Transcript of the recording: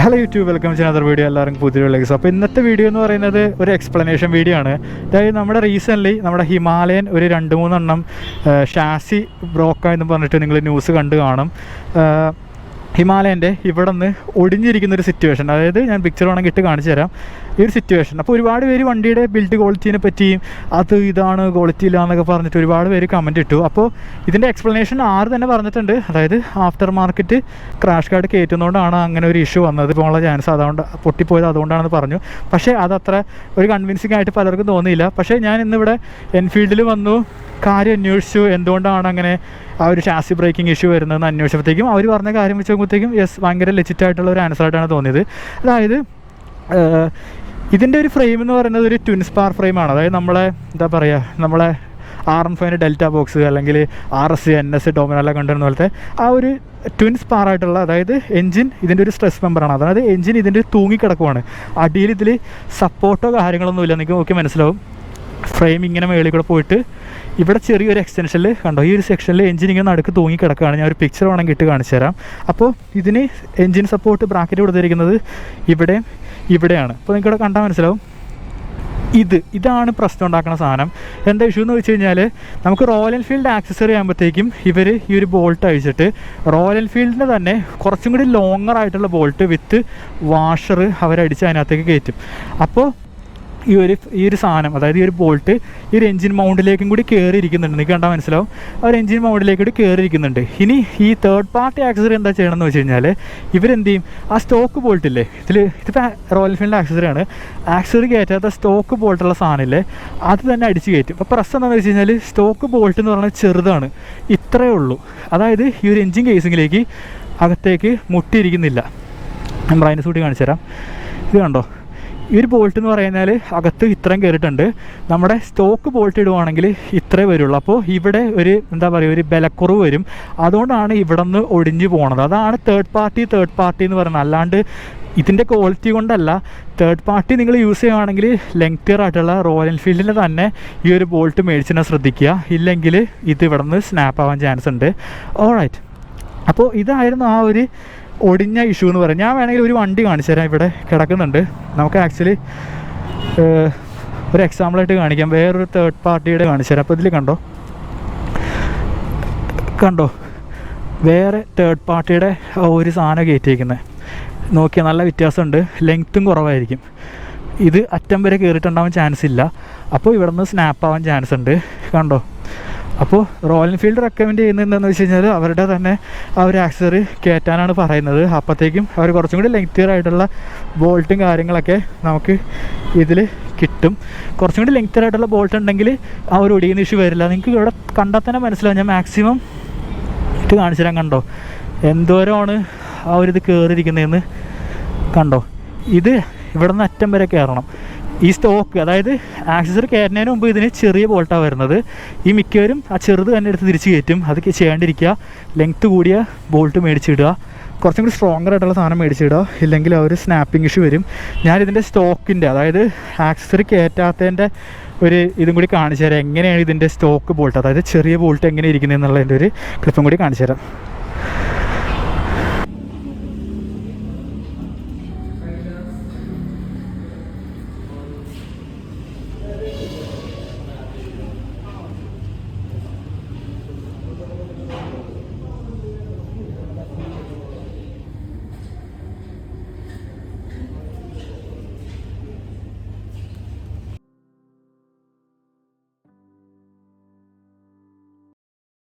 Hello YouTube, welcome to another video. എല്ലാവർക്കും പുതിയ വീഡിയോയിലേക്ക്. അപ്പോൾ ഇന്നത്തെ വീഡിയോ എന്ന് പറയുന്നത് ഒരു എക്സ്പ്ലനേഷൻ വീഡിയോ ആണ്. അതായത് നമ്മുടെ റീസെൻ്റ്ലി നമ്മുടെ ഹിമാലയൻ ഒരു 2-3 എണ്ണം ഷാസി ബ്രോക്കായെന്ന് പറഞ്ഞിട്ട് നിങ്ങൾ ന്യൂസ് കണ്ടു കാണും. ഹിമാലയൻ്റെ ഇവിടെ നിന്ന് ഒടിഞ്ഞിരിക്കുന്നൊരു സിറ്റുവേഷൻ, അതായത് ഞാൻ പിക്ചർ വേണമെങ്കിൽ ഇട്ട് കാണിച്ചു തരാം ഈ ഒരു സിറ്റുവേഷൻ. അപ്പോൾ ഒരുപാട് പേര് വണ്ടിയുടെ ബിൽഡ് ക്വാളിറ്റീനെ പറ്റിയും അത് ഇതാണ് ക്വാളിറ്റി ഇല്ല എന്നൊക്കെ പറഞ്ഞിട്ട് ഒരുപാട് പേര് കമൻറ്റ് ഇട്ടു. അപ്പോൾ ഇതിൻ്റെ എക്സ്പ്ലനേഷൻ ആര് തന്നെ പറഞ്ഞിട്ടുണ്ട്, അതായത് ആഫ്റ്റർ മാർക്കറ്റ് ക്രാഷ് കാർഡ് കയറ്റുന്നതുകൊണ്ടാണ് അങ്ങനെ ഒരു ഇഷ്യൂ വന്നത്, ഇപ്പോൾ ഉള്ള ചാൻസ് അതുകൊണ്ട് പൊട്ടിപ്പോയത് അതുകൊണ്ടാണെന്ന് പറഞ്ഞു. പക്ഷേ അതത്ര ഒരു കൺവിൻസിംഗ് ആയിട്ട് പലർക്കും തോന്നിയില്ല. പക്ഷേ ഞാൻ ഇന്നിവിടെ എൻഫീൽഡിൽ വന്നു, കാര്യം അന്വേഷിച്ചു, എന്തുകൊണ്ടാണ് അങ്ങനെ ആ ഒരു ഷാസി ബ്രേക്കിംഗ് ഇഷ്യൂ വരുന്നതെന്ന് അന്വേഷിച്ചപ്പോഴത്തേക്കും അവർ പറഞ്ഞ കാര്യം വെച്ച് നോക്കുമ്പോഴത്തേക്കും ഭയങ്കര ലെജിറ്റായിട്ടുള്ള ഒരു ആൻസറായിട്ടാണ് തോന്നിയത്. അതായത് ഇതിൻ്റെ ഒരു ഫ്രെയിം എന്ന് പറയുന്നത് ഒരു ട്വിൻ സ്പാർ ഫ്രെയിമാണ്. അതായത് നമ്മളെ എന്താ പറയുക, നമ്മളെ R15 ഡെൽറ്റ ബോക്സ് അല്ലെങ്കിൽ RS NS ഡോമിനല്ല കണ്ടിരുന്ന പോലത്തെ ആ ഒരു ട്വിൻ സ്പാർ ആയിട്ടുള്ള, അതായത് എൻജിൻ ഇതിൻ്റെ ഒരു സ്ട്രെസ് മെമ്പറാണ്. അതായത് എൻജിൻ ഇതിൻ്റെ തൂങ്ങിക്കിടക്കുവാണ്, അടിയിൽ ഇതിൽ സപ്പോർട്ടോ കാര്യങ്ങളൊന്നുമില്ല. നിങ്ങൾക്ക് നോക്കി മനസ്സിലാവും. ഫ്രെയിം ഇങ്ങനെ മേളിൽ കൂടെ പോയിട്ട് ഇവിടെ ചെറിയൊരു എക്സ്റ്റൻഷനിൽ കണ്ടോ, ഈ ഒരു സെക്ഷനിൽ എൻജിൻ ഇങ്ങനെ നടുക്ക് തൂങ്ങി കിടക്കുകയാണ്. ഞാൻ ഒരു പിക്ചർ വേണമെങ്കിൽ ഇട്ട് കാണിച്ചു തരാം. അപ്പോൾ ഇതിന് എൻജിൻ സപ്പോർട്ട് ബ്രാക്കറ്റ് കൊടുത്തിരിക്കുന്നത് ഇവിടെയാണ്. അപ്പോൾ നിങ്ങൾക്കിവിടെ കണ്ടാൽ മനസ്സിലാവും. ഇതാണ് പ്രശ്നം ഉണ്ടാക്കുന്ന സാധനം. എന്താ ഇഷ്യൂ എന്ന് വെച്ച് കഴിഞ്ഞാൽ, നമുക്ക് റോയൽ എൻഫീൽഡ് ആക്സസറി ആകുമ്പോഴത്തേക്കും ഇവർ ഈ ഒരു ബോൾട്ട് അഴിച്ചിട്ട് റോയൽ എൻഫീൽഡിൻ്റെ തന്നെ കുറച്ചും കൂടി ലോങ്ങർ ആയിട്ടുള്ള ബോൾട്ട് വിത്ത് വാഷർ അവരടിച്ച് അതിനകത്തേക്ക് കയറ്റും. അപ്പോൾ ഈ ഒരു സാധനം, അതായത് ഈ ഒരു ബോൾട്ട് ഈ ഒരു എൻജിൻ മൗണ്ടിലേക്കും കൂടി കയറിയിരിക്കുന്നുണ്ട്. നിങ്ങൾക്ക് കണ്ടാൽ മനസ്സിലാവും, ആ ഒരു എൻജിൻ മൗണ്ടിലേക്ക് കൂടി കയറിയിരിക്കുന്നുണ്ട്. ഇനി ഈ തേർഡ് പാർട്ടി ആക്സസറി എന്താ ചെയ്യണമെന്ന് വെച്ച് കഴിഞ്ഞാൽ, ഇവരെന്ത് ചെയ്യും, ആ സ്റ്റോക്ക് ബോൾട്ടില്ലേ, ഇതിപ്പോൾ റോയൽ എൻഫീൽഡ് ആക്സസറിയാണ്, ആക്സസറി കയറ്റാത്ത സ്റ്റോക്ക് ബോൾട്ടുള്ള സാധനമില്ലേ, അത് തന്നെ അടിച്ച് കയറ്റും. അപ്പോൾ പ്രശ്നം എന്താണെന്ന് വെച്ച് കഴിഞ്ഞാൽ, സ്റ്റോക്ക് ബോൾട്ട് എന്ന് പറഞ്ഞാൽ ചെറുതാണ്, ഇത്രയേ ഉള്ളൂ. അതായത് ഈ ഒരു എൻജിൻ കേസിങ്ങിലേക്ക് അകത്തേക്ക് മുട്ടിയിരിക്കുന്നില്ല. ഞാൻ ബ്രൈറ്റ്നസ് കൂട്ടി കാണിച്ചു തരാം. ഇത് കണ്ടോ, ഈ ഒരു ബോൾട്ട് എന്ന് പറയുന്നത് അകത്ത് ഇത്രയും കയറിയിട്ടുണ്ട്. നമ്മുടെ സ്റ്റോക്ക് ബോൾട്ട് ഇടുവാണെങ്കിൽ ഇത്രേ വരുള്ളൂ. അപ്പോൾ ഇവിടെ ഒരു എന്താ പറയുക, ഒരു ബലക്കുറവ് വരും. അതുകൊണ്ടാണ് ഇവിടെ നിന്ന് ഒടിഞ്ഞു പോണത്. അതാണ് തേർഡ് പാർട്ടി എന്ന് പറയുന്നത്. അല്ലാണ്ട് ഇതിൻ്റെ ക്വാളിറ്റി കൊണ്ടല്ല. തേർഡ് പാർട്ടി നിങ്ങൾ യൂസ് ചെയ്യുകയാണെങ്കിൽ ലെങ്തിയർ ആയിട്ടുള്ള റോയൽ എൻഫീൽഡിൻ്റെ തന്നെ ഈ ഒരു ബോൾട്ട് മേടിച്ചിട്ട് ശ്രദ്ധിക്കുക, ഇല്ലെങ്കിൽ ഇത് ഇവിടെ നിന്ന് സ്നാപ്പ് ആവാൻ ചാൻസ് ഉണ്ട്. ഓൾറൈറ്റ്, അപ്പോൾ ഇതായിരുന്നു ആ ഒരു ഒടിഞ്ഞ ഇഷ്യൂ എന്ന് പറയും. ഞാൻ വേണമെങ്കിൽ ഒരു വണ്ടി കാണിച്ചു തരാം, ഇവിടെ കിടക്കുന്നുണ്ട്. നമുക്ക് ആക്ച്വലി ഒരു എക്സാമ്പിളായിട്ട് കാണിക്കാം. വേറൊരു തേർഡ് പാർട്ടിയുടെ കാണിച്ചു തരാം. അപ്പോൾ ഇതിൽ കണ്ടോ വേറെ തേർഡ് പാർട്ടിയുടെ ഒരു സാധനം കയറ്റിയിരിക്കുന്നത് നോക്കിയാൽ നല്ല വ്യത്യാസമുണ്ട്, ലെങ്ത്തും കുറവായിരിക്കും. ഇത് അറ്റം വരെ കയറിയിട്ടുണ്ടാവാൻ ചാൻസ് ഇല്ല. അപ്പോൾ ഇവിടെ നിന്ന് സ്നാപ്പ് ആവാൻ ചാൻസ് ഉണ്ട്, കണ്ടോ. അപ്പോൾ റോയൽ എൻഫീൽഡ് റെക്കമെൻഡ് ചെയ്യുന്നത് എന്താണെന്ന് വെച്ച് കഴിഞ്ഞാൽ, അവരുടെ തന്നെ ആ ഒരു ആക്സസറി കയറ്റാനാണ് പറയുന്നത്. അപ്പോഴത്തേക്കും അവർ കുറച്ചും കൂടി ലെങ്തിയർ ആയിട്ടുള്ള ബോൾട്ടും കാര്യങ്ങളൊക്കെ നമുക്ക് ഇതിൽ കിട്ടും. കുറച്ചും കൂടി ലെങ്തിയർ ആയിട്ടുള്ള ബോൾട്ട് ഉണ്ടെങ്കിൽ ആ ഒരു ഒടിയുന്ന ഇഷ്യൂ വരില്ല. നിങ്ങൾക്ക് ഇവിടെ കണ്ടാൽ തന്നെ മനസ്സിലാവും. ഞാൻ മാക്സിമം ഇട്ട് കാണിച്ചു തരാം. കണ്ടോ എന്തോരമാണ് ആ ഒരു ഇത് കയറിയിരിക്കുന്നതെന്ന് കണ്ടോ. ഇത് ഇവിടെ നിന്ന് അറ്റം വരെ കയറണം. ഈ സ്റ്റോക്ക്, അതായത് ആക്സസറി കയറ്റുന്നതിന് മുമ്പ് ഇതിന് ചെറിയ ബോൾട്ടാണ് വരുന്നത്. ഈ മിക്കവരും ആ ചെറുത് തന്നെ എടുത്ത് തിരിച്ച് കയറ്റും. അത് ചെയ്യാണ്ടിരിക്കുക, ലെങ്ത്ത് കൂടിയ ബോൾട്ട് മേടിച്ചിടുക, കുറച്ചും കൂടി സ്ട്രോങ്ങർ ആയിട്ടുള്ള സാധനം മേടിച്ചിടുക, ഇല്ലെങ്കിൽ ആ ഒരു സ്നാപ്പിംഗ് ഇഷ്യൂ വരും. ഞാനിതിൻ്റെ സ്റ്റോക്കിൻ്റെ, അതായത് ആക്സസറി കയറ്റാത്തതിൻ്റെ ഒരു ഇതും കൂടി കാണിച്ചു തരാം, എങ്ങനെയാണ് ഇതിൻ്റെ സ്റ്റോക്ക് ബോൾട്ട്, അതായത് ചെറിയ ബോൾട്ട് എങ്ങനെ ഇരിക്കുന്നത് എന്നുള്ളതിൻ്റെ ഒരു ക്ലിപ്പും കൂടി കാണിച്ചു തരാം.